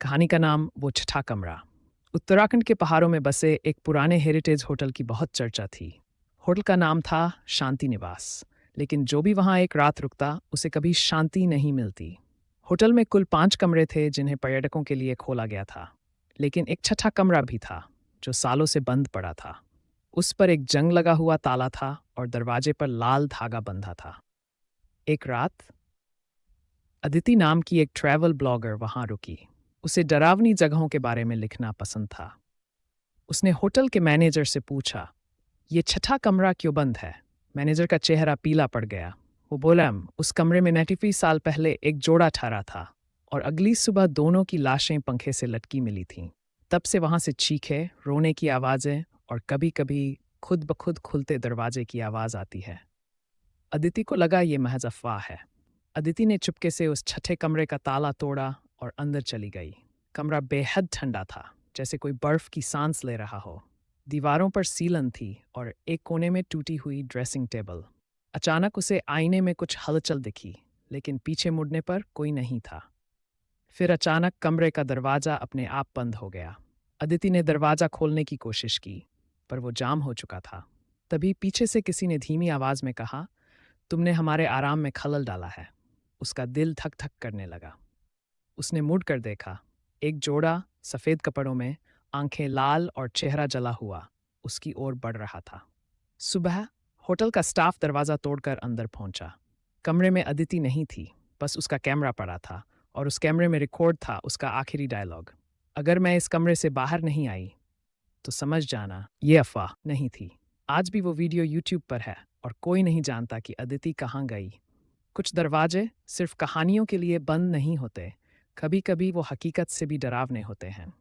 कहानी का नाम वो छठा कमरा। उत्तराखंड के पहाड़ों में बसे एक पुराने हेरिटेज होटल की बहुत चर्चा थी। होटल का नाम था शांति निवास, लेकिन जो भी वहाँ एक रात रुकता उसे कभी शांति नहीं मिलती। होटल में कुल 5 कमरे थे जिन्हें पर्यटकों के लिए खोला गया था, लेकिन एक छठा कमरा भी था जो सालों से बंद पड़ा था। उस पर एक जंग लगा हुआ ताला था और दरवाजे पर लाल धागा बंधा था। एक रात अदिति नाम की एक ट्रैवल ब्लॉगर वहां रुकी। उसे डरावनी जगहों के बारे में लिखना पसंद था। उसने होटल के मैनेजर से पूछा, ये छठा कमरा क्यों बंद है? मैनेजर का चेहरा पीला पड़ गया। वो बोला, उस कमरे में 93 साल पहले एक जोड़ा ठहरा था और अगली सुबह दोनों की लाशें पंखे से लटकी मिली थीं। तब से वहां से चीखें, रोने की आवाज़ें और कभी कभी खुद ब खुद खुलते दरवाजे की आवाज़ आती है। अदिति को लगा ये महज अफवाह है। अदिति ने चुपके से उस छठे कमरे का ताला तोड़ा और अंदर चली गई। कमरा बेहद ठंडा था, जैसे कोई बर्फ की सांस ले रहा हो। दीवारों पर सीलन थी और एक कोने में टूटी हुई ड्रेसिंग टेबल। अचानक उसे आईने में कुछ हलचल दिखी, लेकिन पीछे मुड़ने पर कोई नहीं था। फिर अचानक कमरे का दरवाज़ा अपने आप बंद हो गया। अदिति ने दरवाज़ा खोलने की कोशिश की, पर वो जाम हो चुका था। तभी पीछे से किसी ने धीमी आवाज़ में कहा, तुमने हमारे आराम में खलल डाला है। उसका दिल धक धक करने लगा। उसने मुड़ कर देखा। एक जोड़ा सफ़ेद कपड़ों में, आंखें लाल और चेहरा जला हुआ, उसकी ओर बढ़ रहा था। सुबह होटल का स्टाफ दरवाज़ा तोड़कर अंदर पहुंचा। कमरे में अदिति नहीं थी, बस उसका कैमरा पड़ा था और उस कैमरे में रिकॉर्ड था उसका आखिरी डायलॉग, अगर मैं इस कमरे से बाहर नहीं आई तो समझ जाना ये अफवाह नहीं थी। आज भी वो वीडियो यूट्यूब पर है और कोई नहीं जानता कि अदिति कहाँ गई। कुछ दरवाजे सिर्फ कहानियों के लिए बंद नहीं होते, कभी कभी वो हकीकत से भी डरावने होते हैं।